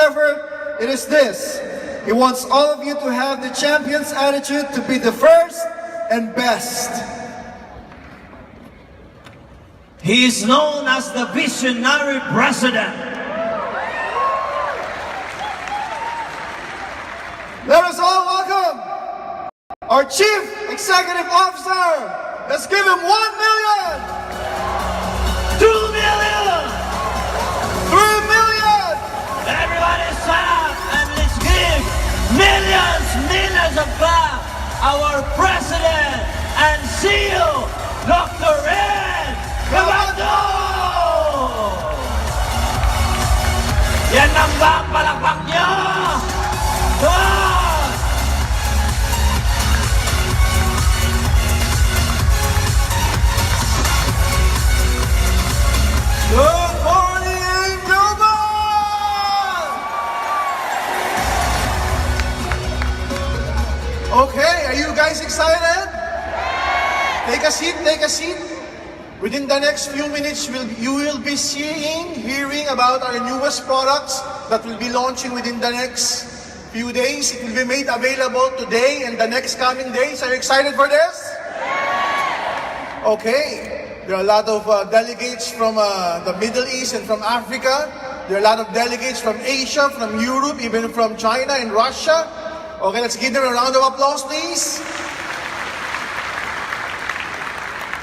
effort, it is this. He wants all of you to have the champion's attitude, to be the first and best. He is known as the visionary president. Let us all welcome our Chief Executive Officer. Let's give him 1 million, 2 million! 3 million. Everybody stand up and let's give millions of claps our President and CEO, Dr. Ed Cavando! Yan ang ba ang palakpak niyo? Good morning, Melbourne! Okay, are you guys excited? Take a seat, take a seat. Within the next few minutes, you will be hearing about our newest products that will be launching within the next few days. It will be made available today and the next coming days. Are you excited for this? Okay. There are a lot of delegates from the Middle East and from Africa. There are a lot of delegates from Asia, from Europe, even from China and Russia. Okay, let's give them a round of applause, please.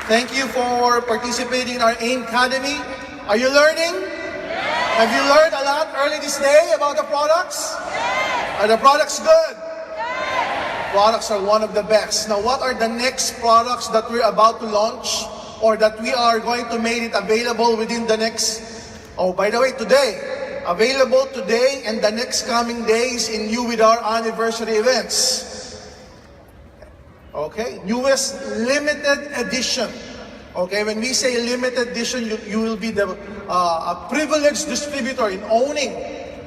Thank you for participating in our AIM Academy. Are you learning? Yes. Have you learned a lot early this day about the products? Yes. Are the products good? Yes. Products are one of the best. Now, what are the next products that we're about to launch or that we are going to make it available within the next, oh, by the way, today, available today and the next coming days in you with our anniversary events. Okay, newest limited edition. Okay, when we say limited edition, you will be a privileged distributor in owning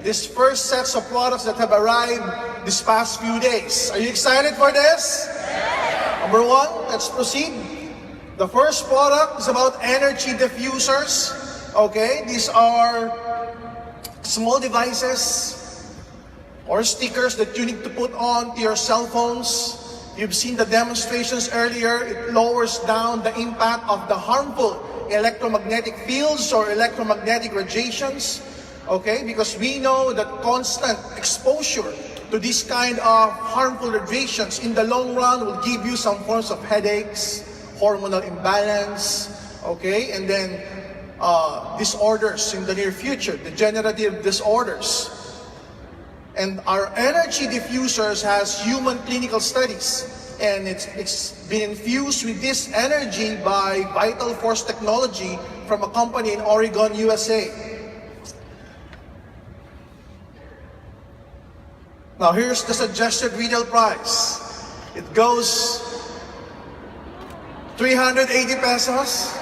these first sets of products that have arrived this past few days. Are you excited for this? Yes. Number one, let's proceed. The first product is about energy diffusers. Okay, these are small devices or stickers that you need to put on to your cell phones. You've seen the demonstrations earlier. It lowers down the impact of the harmful electromagnetic fields or electromagnetic radiations. Okay, because we know that constant exposure to this kind of harmful radiations in the long run will give you some forms of headaches, hormonal imbalance, okay, and then disorders in the near future, degenerative disorders. And our energy diffusers has human clinical studies, and it's been infused with this energy by Vital Force Technology from a company in Oregon, USA. Now here's the suggested retail price. It goes 380 pesos.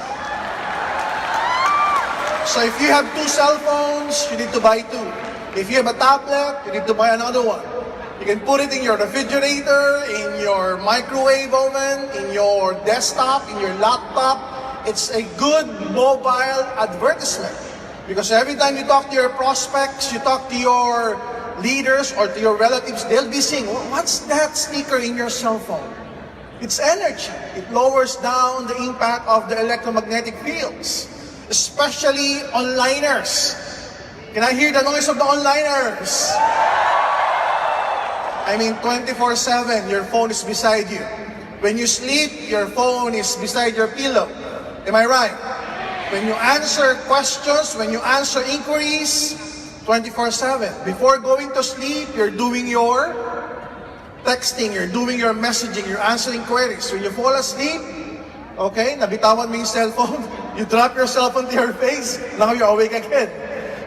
So if you have 2 cell phones, you need to buy 2. If you have a tablet, you need to buy another one. You can put it in your refrigerator, in your microwave oven, in your desktop, in your laptop. It's a good mobile advertisement. Because every time you talk to your prospects, you talk to your leaders or to your relatives, they'll be saying, what's that sticker in your cell phone? It's energy. It lowers down the impact of the electromagnetic fields, especially onliners. Can I hear the noise of the onliners? I mean, 24/7, your phone is beside you. When you sleep, your phone is beside your pillow. Am I right? When you answer questions, when you answer inquiries, 24/7. Before going to sleep, you're doing your texting, you're doing your messaging, you're answering queries. When you fall asleep, okay, nabitawan mo yung cellphone, you drop your cellphone to your face, now you're awake again.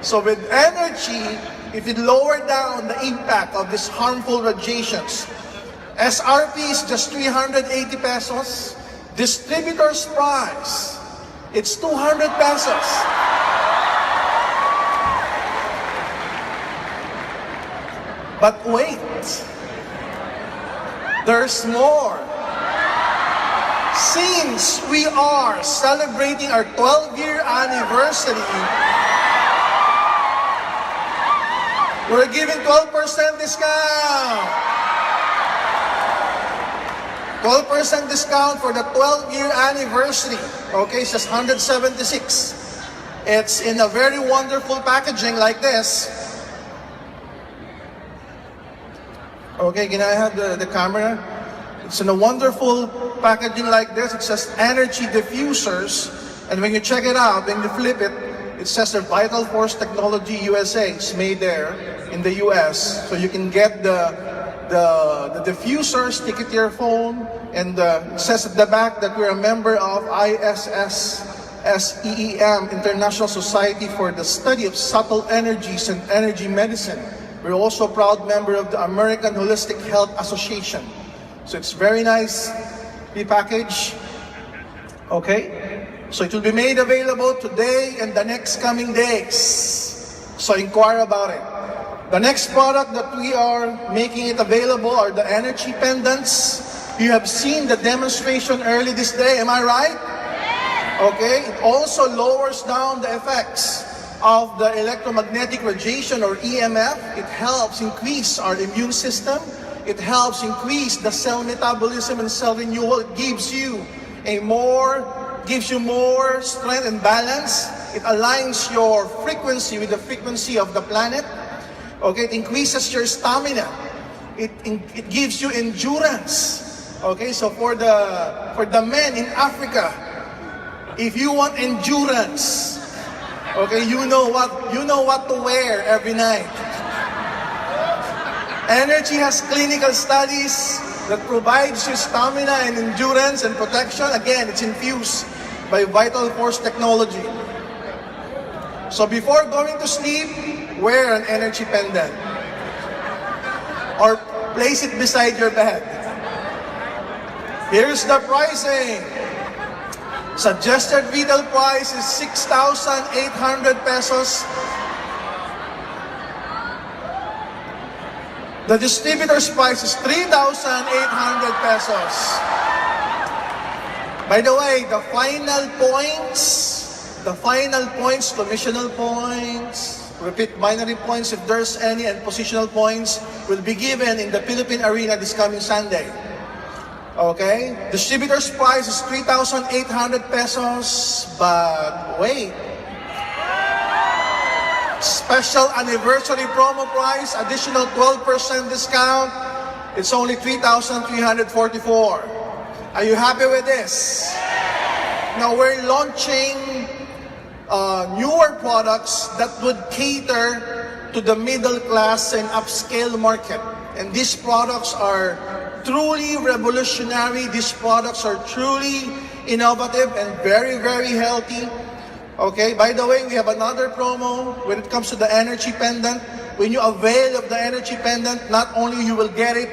So with energy, if it lower down the impact of these harmful radiations, SRP is just 380 pesos. Distributor's price, it's 200 pesos. But wait, there's more. Since we are celebrating our 12-year anniversary, We're giving 12% discount. 12% discount for the 12-year anniversary. Okay, it's just 176. It's in a very wonderful packaging like this. Okay, can I have the camera? It's in a wonderful packaging like this. It says energy diffusers. And when you check it out, when you flip it, it says the Vital Force Technology USA. It's made there in the US. So you can get the diffuser, stick it to your phone, and it says at the back that we're a member of ISSSEEM, International Society for the Study of Subtle Energies and Energy Medicine. We're also a proud member of the American Holistic Health Association. So it's very nice, package. Okay, so it will be made available today and the next coming days. So inquire about it. The next product that we are making it available are the energy pendants. You have seen the demonstration early this day, am I right? Okay, it also lowers down the effects of the electromagnetic radiation or EMF. It helps increase our immune system. It helps increase the cell metabolism and cell renewal. It gives you more strength and balance. It aligns your frequency with the frequency of the planet. Okay, it increases your stamina. It gives you endurance. Okay, so for the men in Africa, if you want endurance, okay, you know what to wear every night. Energy has clinical studies that provides you stamina and endurance and protection. Again, it's infused by Vital Force Technology. So before going to sleep, wear an energy pendant or place it beside your bed. Here's the pricing. Suggested retail price is 6,800 pesos. The distributor's price is 3,800 pesos. By the way, the final points, commissional points, repeat binary points if there's any, and positional points will be given in the Philippine Arena this coming Sunday. Okay? Distributor's price is 3,800 pesos, but wait. Special anniversary promo price, additional 12% discount. It's only 3,344. Are you happy with this? Now we're launching newer products that would cater to the middle class and upscale market. And these products are truly revolutionary. These products are truly innovative and very, very healthy. Okay, by the way, we have another promo when it comes to the energy pendant. When you avail of the energy pendant, not only you will get it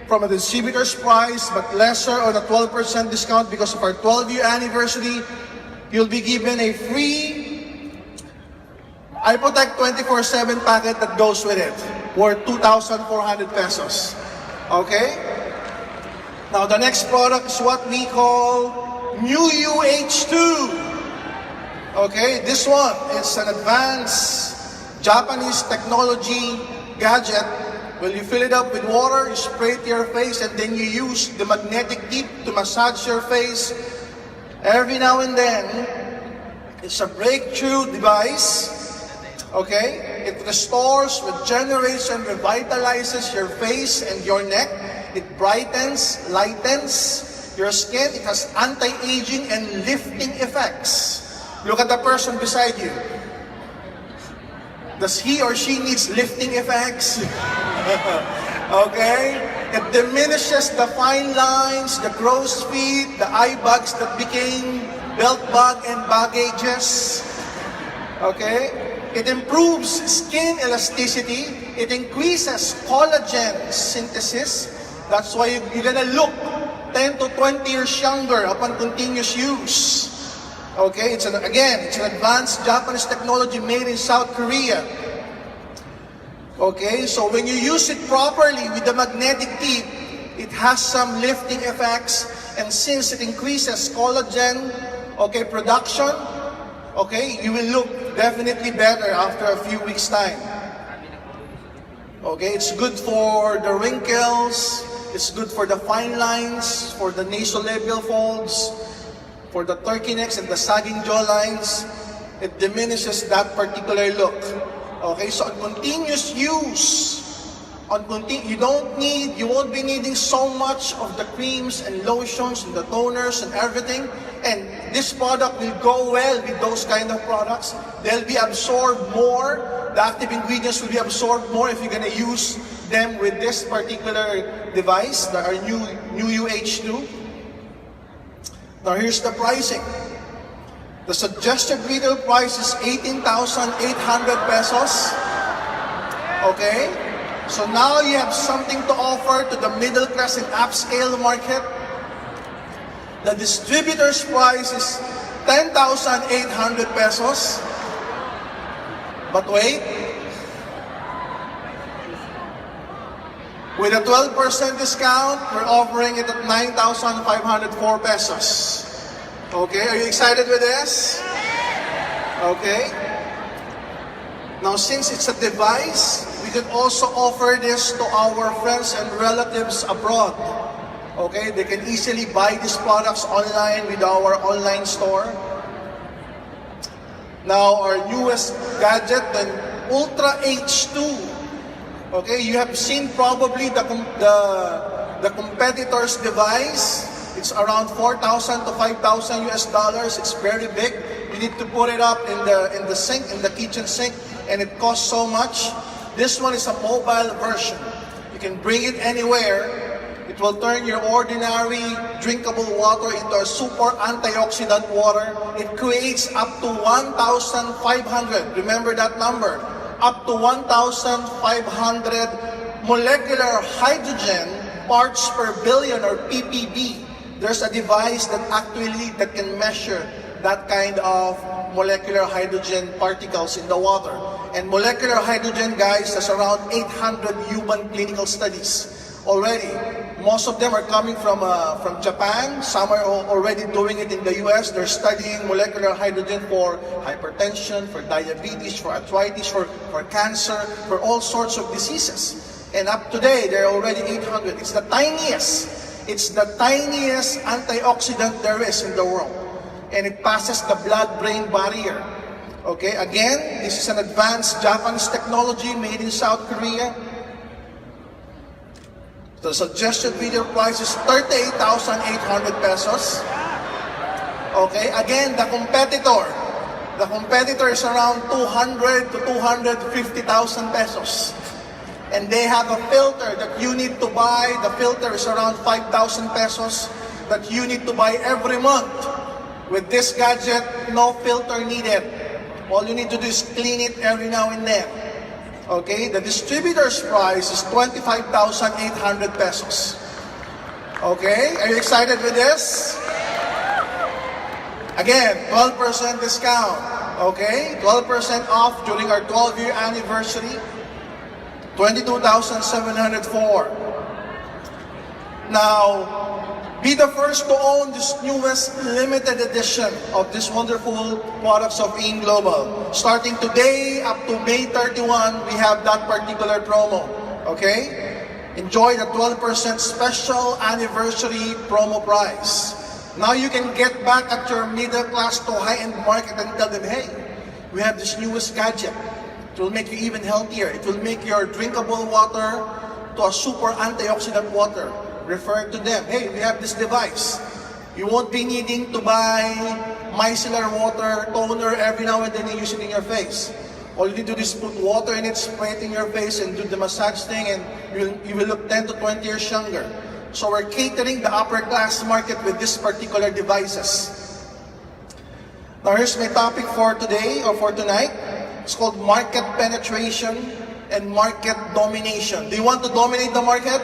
from a distributor's price, but lesser on a 12% discount because of our 12-year anniversary. You'll be given a free iProtect 24/7 packet that goes with it, worth 2,400 pesos. Okay? Now the next product is what we call New UH2. Okay, this one is an advanced Japanese technology gadget. When you fill it up with water, you spray it to your face, and then you use the magnetic tip to massage your face every now and then. It's a breakthrough device. Okay, it restores, regenerates, and revitalizes your face and your neck. It brightens, lightens your skin. It has anti-aging and lifting effects. Look at the person beside you. Does he or she needs lifting effects? Okay? It diminishes the fine lines, the crow's feet, the eye bags that became belt bag and baggages. Okay? It improves skin elasticity. It increases collagen synthesis. That's why you're gonna look 10 to 20 years younger upon continuous use. Okay, it's an advanced Japanese technology made in South Korea. Okay, so when you use it properly with the magnetic tip, it has some lifting effects, and since it increases collagen, production, you will look definitely better after a few weeks' time. Okay, it's good for the wrinkles, it's good for the fine lines, for the nasolabial folds, for the turkey necks and the sagging jawlines. It diminishes that particular look. Okay, so on continuous use, you won't be needing so much of the creams and lotions and the toners and everything. And this product will go well with those kind of products. They'll be absorbed more. The active ingredients will be absorbed more if you're gonna use them with this particular device, our new UH2. Now here's the pricing. The suggested retail price is 18,800 pesos. Okay? So now you have something to offer to the middle class and upscale market. The distributor's price is 10,800 pesos. But wait, with a 12% discount, we're offering it at 9,504 pesos. Okay, are you excited with this? Okay. Now, since it's a device, we can also offer this to our friends and relatives abroad. Okay, they can easily buy these products online with our online store. Now, our newest gadget, the Ultra H2. Okay, you have seen probably the competitor's device. It's around 4,000 to 5,000 US dollars. It's very big. You need to put it up in the sink, in the kitchen sink, and it costs so much. This one is a mobile version. You can bring it anywhere. It will turn your ordinary drinkable water into a super antioxidant water. It creates up to 1,500. Remember that number. Up to 1,500 molecular hydrogen parts per billion, or ppb. There's a device that can measure that kind of molecular hydrogen particles in the water. And molecular hydrogen, guys, has around 800 human clinical studies already. Most of them are coming from Japan. Some are already doing it in the US. They're studying molecular hydrogen for hypertension, for diabetes, for arthritis, for cancer, for all sorts of diseases. And up today, there are already 800. It's the tiniest antioxidant there is in the world. And it passes the blood-brain barrier. Okay, again, this is an advanced Japanese technology made in South Korea. The suggested retail price is 38,800 pesos. Okay, again, the competitor is around 200 to 250,000 pesos. And they have a filter that you need to buy. The filter is around 5,000 pesos that you need to buy every month. With this gadget, no filter needed. All you need to do is clean it every now and then. Okay, the distributor's price is 25,800 pesos. Okay, are you excited with this? Again, 12% discount. Okay, 12% off during our 12-year anniversary. 22,704. Now, be the first to own this newest limited edition of this wonderful products of AIM Global. Starting today up to May 31, we have that particular promo. Okay? Enjoy the 12% special anniversary promo price. Now you can get back at your middle class to high-end market and tell them, hey, we have this newest gadget. It will make you even healthier. It will make your drinkable water to a super antioxidant water. Refer to them, hey, we have this device. You won't be needing to buy micellar water toner every now and then and use it in your face. All you need to do is put water in it, spray it in your face, and do the massage thing, and you will look 10 to 20 years younger. So we're catering the upper class market with this particular devices. Now here's my topic for today, or for tonight. It's called market penetration and market domination. Do you want to dominate the market?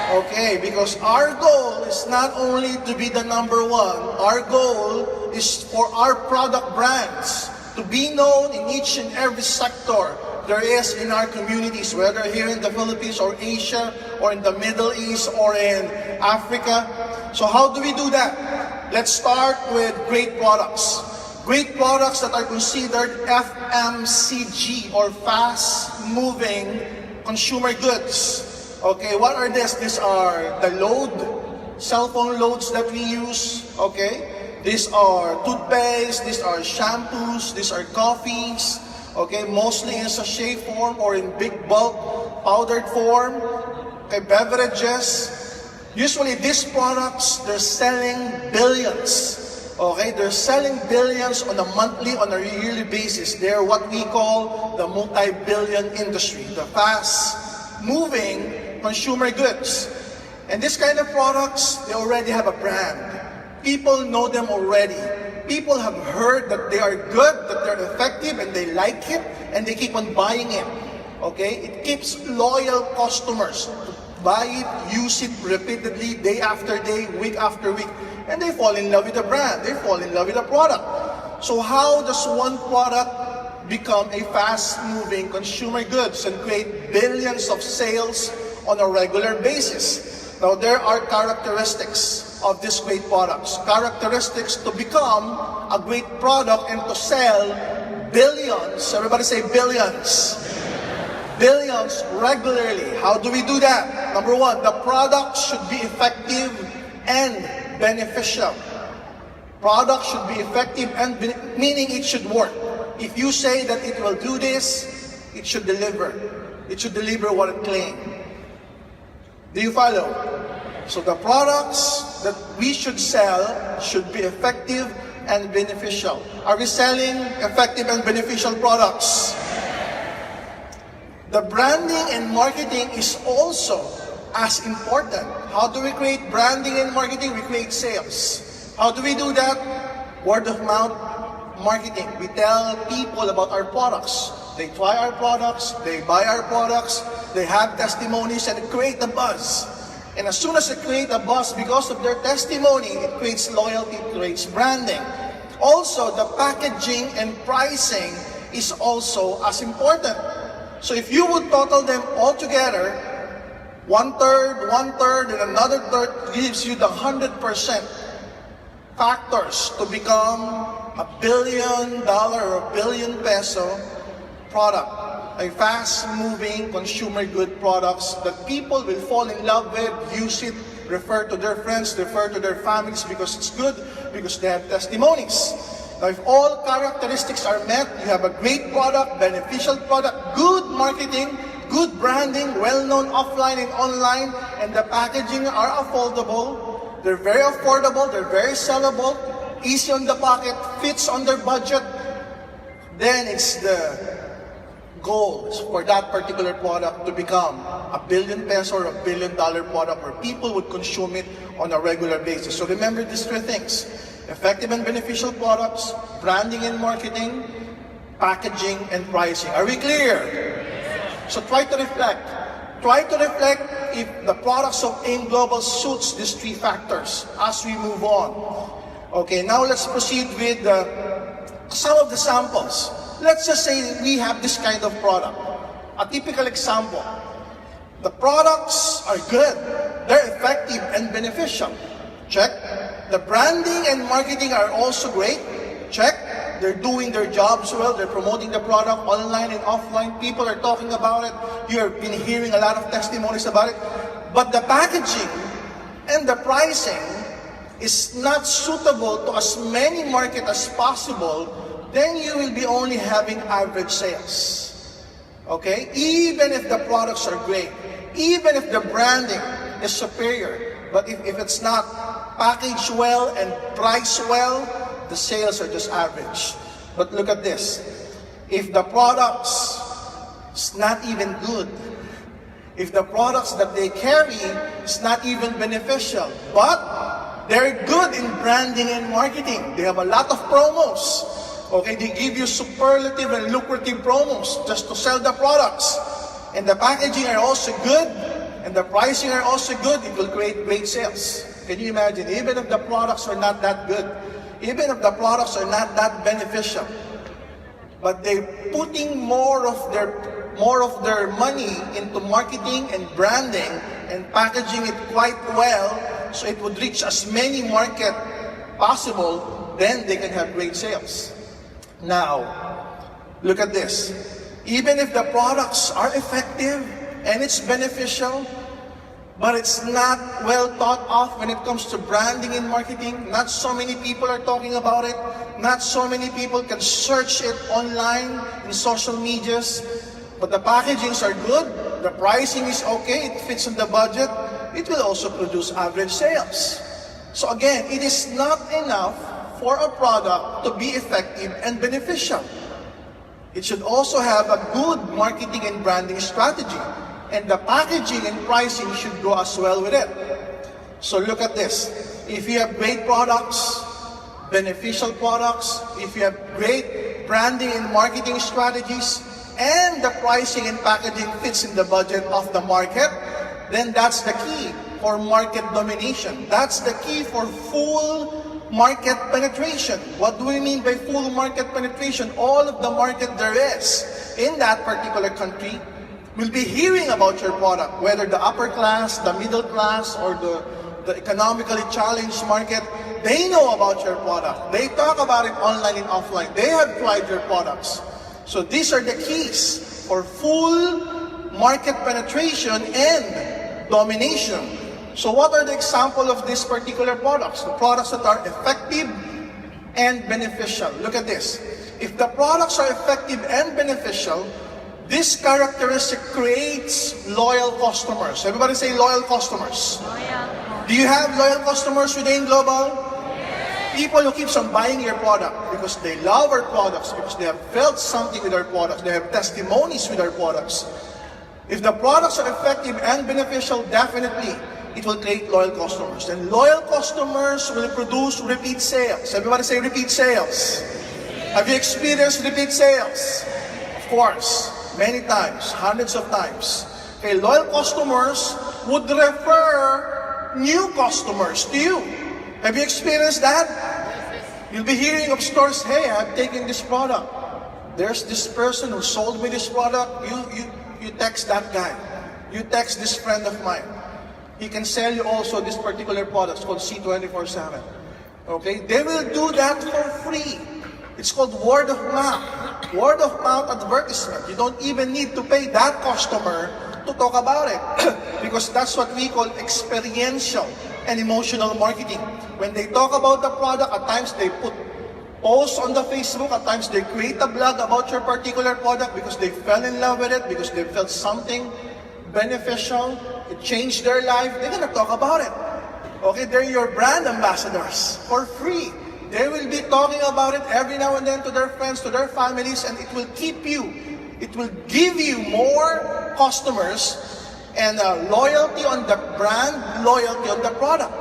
Okay, because our goal is not only to be the number one, our goal is for our product brands to be known in each and every sector there is in our communities, whether here in the Philippines or Asia or in the Middle East or in Africa. So how do we do that? Let's start with great products. Great products that are considered FMCG, or fast-moving consumer goods. Okay, what are this? These are the cell phone loads that we use. Okay, these are toothpaste, these are shampoos, these are coffees. Okay, mostly in sachet form or in big bulk powdered form. Okay, beverages. Usually these products, they're selling billions. Okay, they're selling billions on a monthly, on a yearly basis. They're what we call the multi-billion industry, the fast-moving consumer goods. And this kind of products, they already have a brand. People know them already. People have heard that they are good, that they're effective, and they like it, and they keep on buying it. Okay, it keeps loyal customers to buy it, use it repeatedly, day after day, week after week. And they fall in love with the brand, they fall in love with the product. So how does one product become a fast-moving consumer goods and create billions of sales on a regular basis? Now, there are characteristics of these great products. Characteristics to become a great product and to sell billions. Everybody say billions. Billions regularly. How do we do that? Number one, the product should be effective and beneficial. Product should be effective and meaning it should work. If you say that it will do this, it should deliver. It should deliver what it claims. Do you follow? So the products that we should sell should be effective and beneficial. Are we selling effective and beneficial products? The branding and marketing is also as important. How do we create branding and marketing? We create sales. How do we do that? Word of mouth marketing. We tell people about our products. They try our products, they buy our products, they have testimonies, and it creates a buzz. And as soon as it creates a buzz because of their testimony, it creates loyalty, it creates branding. Also, the packaging and pricing is also as important. So if you would total them all together, one third, and another third gives you the 100% factors to become $1 billion or $1 billion peso product. A fast-moving consumer good products that people will fall in love with, use it, refer to their friends, refer to their families because it's good, because they have testimonies. Now, if all characteristics are met, you have a great product, beneficial product, good marketing, good branding, well-known offline and online, and the packaging are affordable. They're very affordable, they're very sellable, easy on the pocket, fits on their budget. Then it's the goal for that particular product to become $1 billion peso or $1 billion product where people would consume it on a regular basis. So remember these three things: effective and beneficial products, branding and marketing, packaging and pricing. Are we clear? So try to reflect. Try to reflect if the products of AIM Global suits these three factors as we move on. Okay, now let's proceed with some of the samples. Let's just say we have this kind of product. A typical example. The products are good. They're effective and beneficial. Check. The branding and marketing are also great. Check. They're doing their jobs well. They're promoting the product online and offline. People are talking about it. You've been hearing a lot of testimonies about it. But the packaging and the pricing is not suitable to as many market as possible, then you will be only having average sales. Okay? Even if the products are great, even if the branding is superior, but if it's not packaged well and priced well, the sales are just average. But look at this. If the products is not even good, if the products that they carry is not even beneficial, but they're good in branding and marketing, they have a lot of promos. Okay, they give you superlative and lucrative promos just to sell the products. And the packaging are also good, and the pricing are also good, it will create great sales. Can you imagine? Even if the products are not that good, even if the products are not that beneficial, but they're putting more of their money into marketing and branding and packaging it quite well, so it would reach as many market possible, then they can have great sales. Now, look at this. Even if the products are effective and it's beneficial, but it's not well thought of when it comes to branding and marketing. Not so many people are talking about it. Not so many people can search it online in social medias. But the packagings are good, the pricing is okay, it fits in the budget, it will also produce average sales. So again, it is not enough for a product to be effective and beneficial. It should also have a good marketing and branding strategy. And the packaging and pricing should go as well with it. So look at this. If you have great products, beneficial products, if you have great branding and marketing strategies, and the pricing and packaging fits in the budget of the market, then that's the key for market domination. That's the key for full market penetration. What do we mean by full market penetration? All of the market there is in that particular country will be hearing about your product, whether the upper class, the middle class, or the economically challenged market. They know about your product. They talk about it online and offline. They have tried your products. So these are the keys for full market penetration and domination. So what are the example of these particular products? The products that are effective and beneficial. Look at this. If the products are effective and beneficial, this characteristic creates loyal customers. Everybody say loyal customers. Do you have loyal customers within Global? People who keeps on buying your product because they love our products, because they have felt something with our products, they have testimonies with our products. If the products are effective and beneficial, definitely it will create loyal customers. And loyal customers will produce repeat sales. Everybody say repeat sales. Have you experienced repeat sales? Of course, many times, hundreds of times. Okay, loyal customers would refer new customers to you. Have you experienced that? You'll be hearing of stores, hey, I've taken this product. There's this person who sold me this product. You text that guy. You text this friend of mine. He can sell you also this particular product. It's called C24/7. Okay? They will do that for free. It's called word of mouth. Word of mouth advertisement. You don't even need to pay that customer to talk about it. Because that's what we call experiential and emotional marketing. When they talk about the product, at times they put posts on the Facebook, at times they create a blog about your particular product because they fell in love with it, because they felt something beneficial, it changed their life. They're gonna talk about it. Okay, they're your brand ambassadors for free. They will be talking about it every now and then to their friends, to their families, and it will keep you, it will give you more customers and loyalty on the brand, loyalty on the product.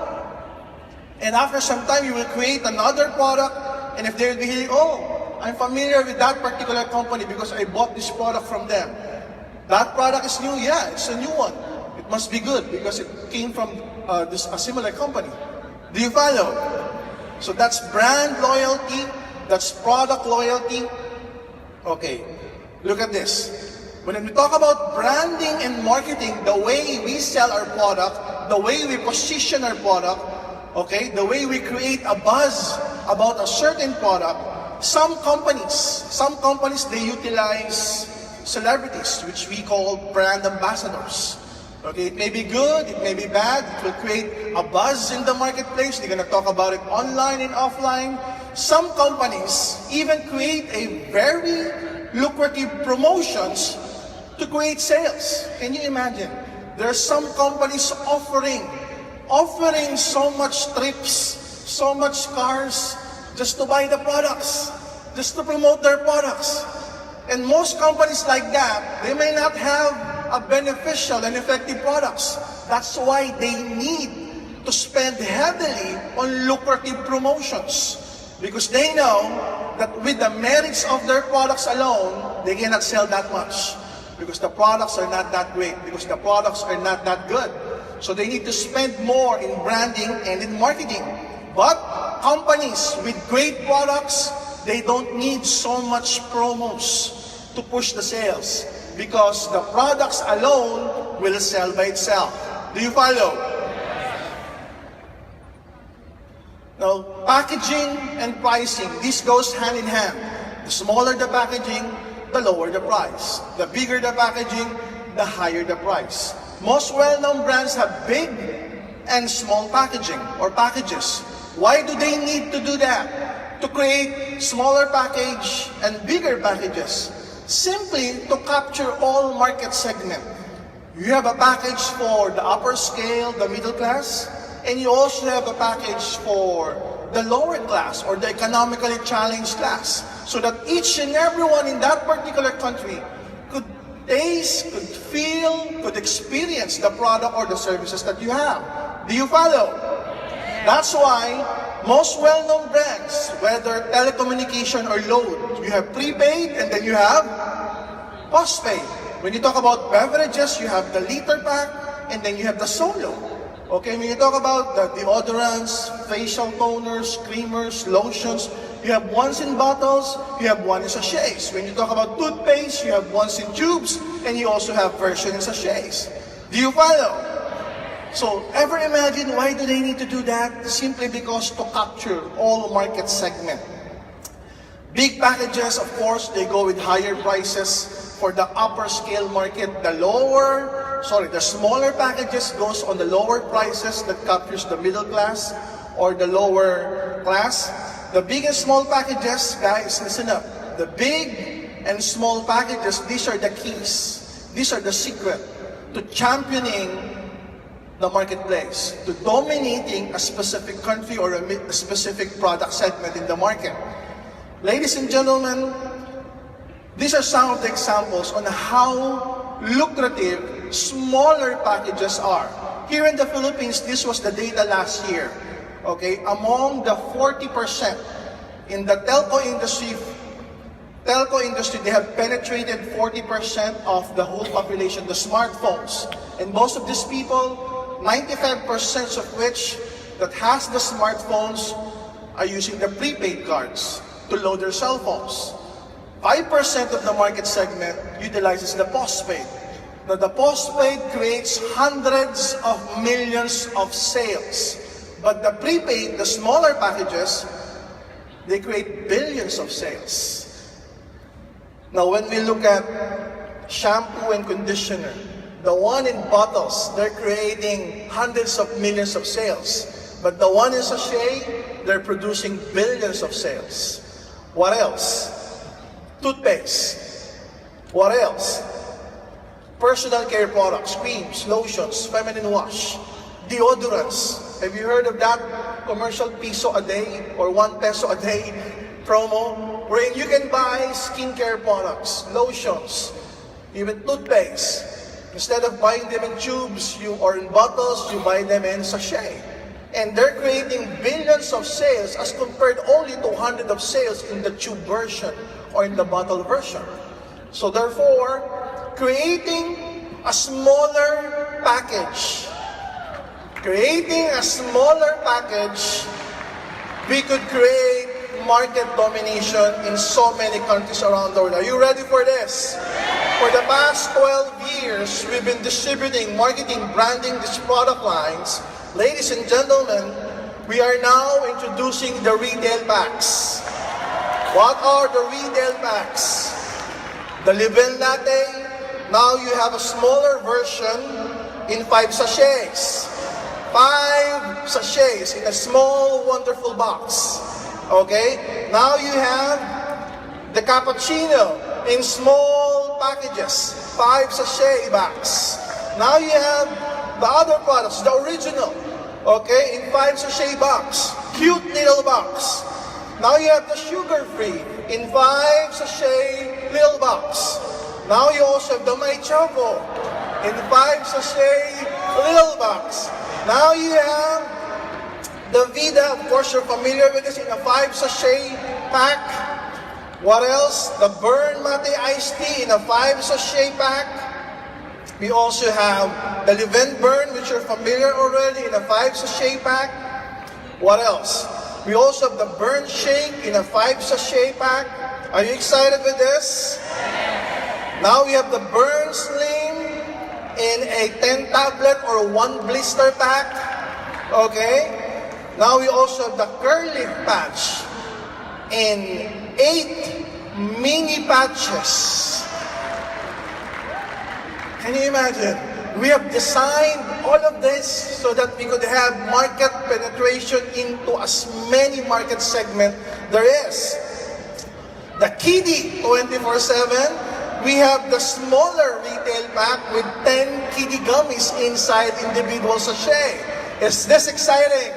And after some time, you will create another product, and if they'll be hearing, oh, I'm familiar with that particular company because I bought this product from them. That product is new, yeah, it's a new one. It must be good because it came from a similar company. Do you follow? So that's brand loyalty, that's product loyalty. Okay, look at this. When we talk about branding and marketing, the way we sell our product, the way we position our product, okay, the way we create a buzz about a certain product, some companies, they utilize celebrities, which we call brand ambassadors. Okay, it may be good, it may be bad, it will create a buzz in the marketplace, they're gonna talk about it online and offline. Some companies even create a very lucrative promotions to create sales. Can you imagine? There are some companies offering so much trips, so much cars, just to buy the products, just to promote their products. And most companies like that, they may not have a beneficial and effective products. That's why they need to spend heavily on lucrative promotions. Because they know that with the merits of their products alone, they cannot sell that much. Because the products are not that great, because the products are not that good. So they need to spend more in branding and in marketing. But companies with great products, they don't need so much promos to push the sales because the products alone will sell by itself. Do you follow? Now, packaging and pricing, this goes hand in hand. The smaller the packaging, the lower the price. The bigger the packaging, the higher the price. Most well-known brands have big and small packaging or packages. Why do they need to do that? To create smaller package and bigger packages. Simply to capture all market segment. You have a package for the upper scale, the middle class, and you also have a package for the lower class or the economically challenged class, so that each and everyone in that particular country could taste, could feel, could experience the product or the services that you have. Do you follow? That's why most well-known brands, whether telecommunication or load, you have prepaid and then you have postpaid. When you talk about beverages, you have the liter pack and then you have the solo. Okay, when you talk about the deodorants, facial toners, creamers, lotions, you have ones in bottles, you have one in sachets. When you talk about toothpaste, you have ones in tubes, and you also have version in sachets. Do you follow? So, ever imagine why do they need to do that? Simply because to capture all market segment. Big packages, of course, they go with higher prices for the upper scale market. The smaller packages goes on the lower prices that captures the middle class or the lower class. The big and small packages, guys, listen up. The big and small packages, these are the keys. These are the secret to championing the marketplace, to dominating a specific country or a specific product segment in the market. Ladies and gentlemen, these are some of the examples on how lucrative smaller packages are. Here in the Philippines, this was the data last year. Okay, among the 40% in the telco industry, they have penetrated 40% of the whole population, the smartphones. And most of these people, 95% of which that has the smartphones are using the prepaid cards to load their cell phones. 5% of the market segment utilizes the postpaid. Now the postpaid creates hundreds of millions of sales. But the prepaid, the smaller packages, they create billions of sales. Now when we look at shampoo and conditioner, the one in bottles, they're creating hundreds of millions of sales. But the one in sachet, they're producing billions of sales. What else? Toothpaste. What else? Personal care products, creams, lotions, feminine wash, deodorants. Have you heard of that commercial piso a day or 1 peso a day promo? Wherein you can buy skincare products, lotions, even toothpaste. Instead of buying them in tubes or in bottles, you buy them in sachet. And they're creating billions of sales as compared only to hundreds of sales in the tube version or in the bottle version. So therefore, creating a smaller package, we could create market domination in so many countries around the world. Are you ready for this? For the past 12 years, we've been distributing, marketing, branding these product lines. Ladies and gentlemen, we are now introducing the retail packs. What are the retail packs? The Libel Latte, now you have a smaller version in 5 sachets. 5 sachets in a small, wonderful box. Okay? Now you have the cappuccino in small packages. 5 sachet box. Now you have the other products, the original. Okay? In 5 sachet box. Cute little box. Now you have the sugar-free in 5 sachet little box. Now you also have the My Choco in 5 sachet little box. Now you have the Vida, of course you're familiar with this, in a 5 sachet pack. What else? The Burn Mate Iced Tea in a 5 sachet pack. We also have the Liven Burn, which you're familiar already, in a 5 sachet pack. What else? We also have the Burn Shake in a 5 sachet pack. Are you excited with this? Now we have the Burn Slim in a 10 tablet or 1 blister pack. Okay? Now we also have the Curly Patch in 8 mini patches. Can you imagine? We have designed all of this so that we could have market penetration into as many market segments there is. The Kiddie 24/7, we have the smaller retail pack with 10 Kiddie gummies inside individual sachet. Is this exciting?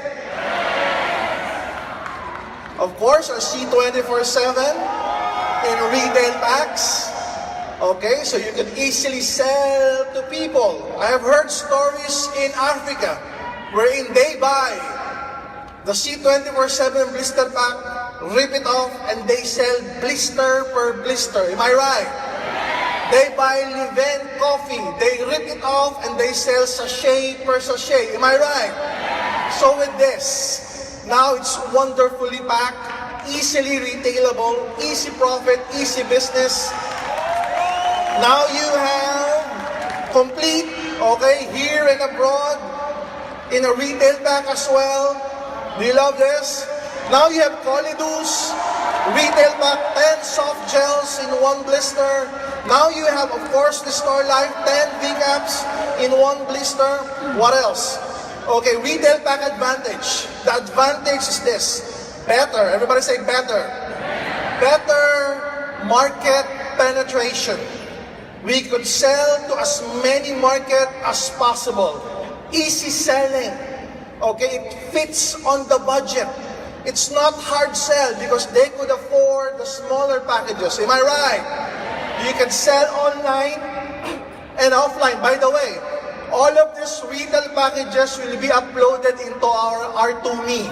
Of course, our C24/7 in retail packs. Okay, so you can easily sell to people. I have heard stories in Africa wherein they buy the C24/7 blister pack, rip it off, and they sell blister per blister. Am I right? They buy Leven coffee, they rip it off, and they sell sachet per sachet. Am I right? So with this, now it's wonderfully packed, easily retailable, easy profit, easy business. Now you have complete, okay, here and abroad, in a retail pack as well. Do you love this? Now you have Colidus, retail pack, 10 soft gels in one blister. Now you have, of course, the Star Life, 10 V-caps in one blister. What else? Okay, retail pack advantage. The advantage is this. Better, everybody say better. Better market penetration. We could sell to as many market as possible. Easy selling. Okay, it fits on the budget. It's not hard sell because they could afford the smaller packages. Am I right? You can sell online and offline. By the way, all of these retail packages will be uploaded into our R2Me.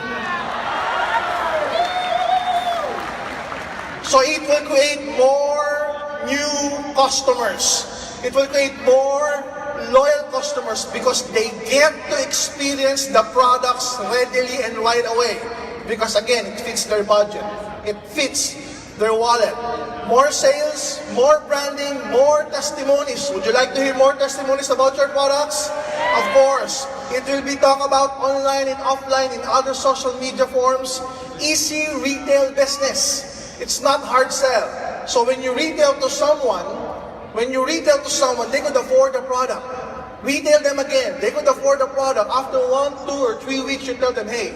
So it will create more new customers. It will create more loyal customers because they get to experience the products readily and right away. Because again, it fits their budget. It fits their wallet. More sales, more branding, more testimonies. Would you like to hear more testimonies about your products? Of course. It will be talked about online and offline in other social media forums. Easy retail business. It's not hard sell. So when you retail to someone, they could afford the product. Retail them again, they could afford the product. After 1, 2, or 3 weeks, you tell them, hey,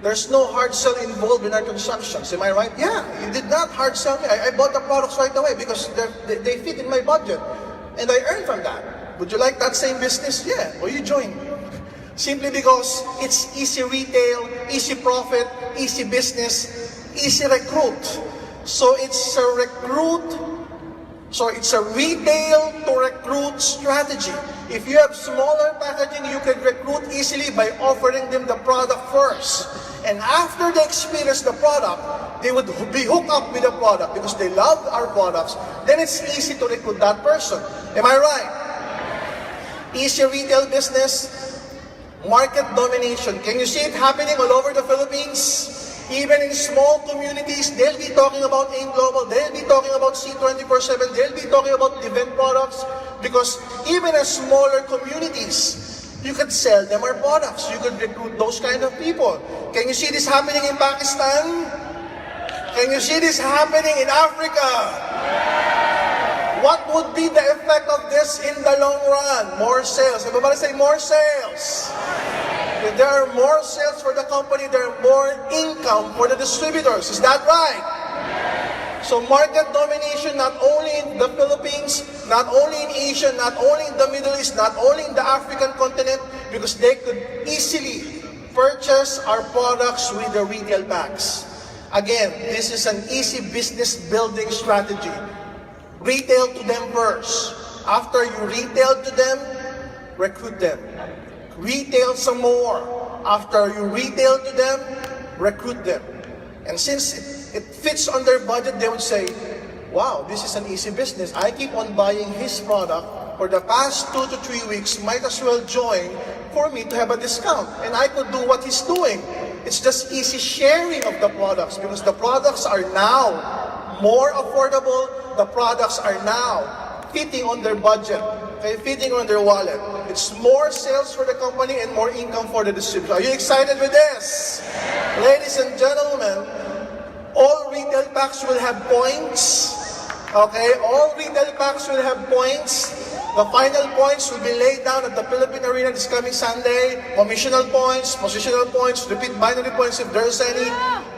there's no hard sell involved in our transactions. Am I right? Yeah, you did not hard sell me. I bought the products right away because they fit in my budget. And I earn from that. Would you like that same business? Yeah, well, you join. Simply because it's easy retail, easy profit, easy business, easy recruit. So it's a retail to recruit strategy. If you have smaller packaging, you can recruit easily by offering them the product first. And after they experience the product, they would be hooked up with the product because they love our products. Then it's easy to recruit that person. Am I right? Easy retail business, market domination. Can you see it happening all over the Philippines? Even in small communities, they'll be talking about AIM Global, they'll be talking about C24/7, they'll be talking about event products, because even in smaller communities, you could sell them our products. You could recruit those kind of people. Can you see this happening in Pakistan? Can you see this happening in Africa? What would be the effect of this in the long run? More sales. Everybody say more sales. If there are more sales for the company, there are more income for the distributors. Is that right? So market domination not only in the Philippines, not only in Asia, not only in the Middle East, not only in the African continent, because they could easily purchase our products with the retail packs. Again, this is an easy business building strategy. Retail to them first. After you retail to them, recruit them. Retail some more. After you retail to them, recruit them. And since it fits on their budget, they would say, wow, this is an easy business. I keep on buying his product for the past 2 to 3 weeks. Might as well join for me to have a discount. And I could do what he's doing. It's just easy sharing of the products because the products are now more affordable. The products are now fitting on their budget. Okay, fitting on their wallet. It's more sales for the company and more income for the distributor. Are you excited with this? Ladies and gentlemen, all retail packs will have points. Okay, all retail packs will have points. The final points will be laid down at the Philippine Arena this coming Sunday. Commissional points, positional points, repeat binary points if there's any.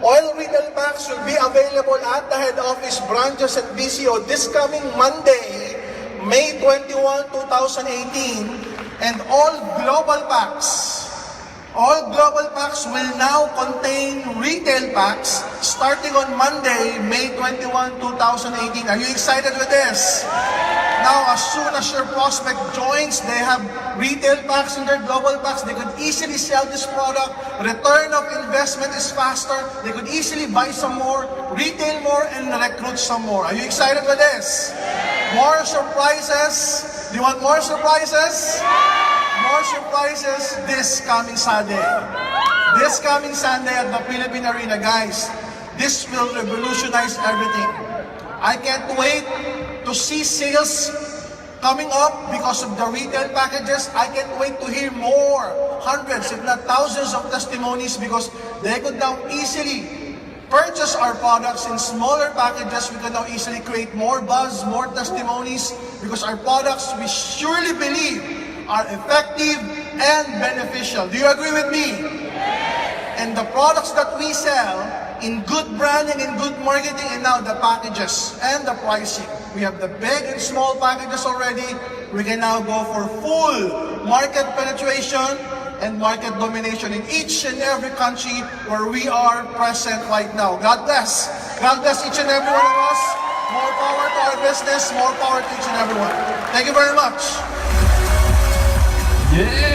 Oil retail packs will be available at the head office branches at BCO this coming Monday, May 21, 2018. And all global packs will now contain retail packs starting on Monday, May 21, 2018. Are you excited with this? Now, as soon as your prospect joins, they have retail packs in their global packs. They could easily sell this product. Return of investment is faster. They could easily buy some more, retail more, and recruit some more. Are you excited with this? More surprises? Do you want more surprises? More surprises this coming Sunday. This coming Sunday at the Philippine Arena, guys. This will revolutionize everything. I can't wait to see sales coming up because of the retail packages. I can't wait to hear more, hundreds if not thousands of testimonies because they could now easily purchase our products in smaller packages. We can now easily create more buzz, more testimonies because our products, we surely believe, are effective and beneficial. Do you agree with me? And the products that we sell in good branding and good marketing, and now the packages and the pricing. We have the big and small packages already. We can now go for full market penetration and market domination in each and every country where we are present right now. God bless. God bless each and every one of us. More power to our business, more power to each and every one. Thank you very much. Yeah.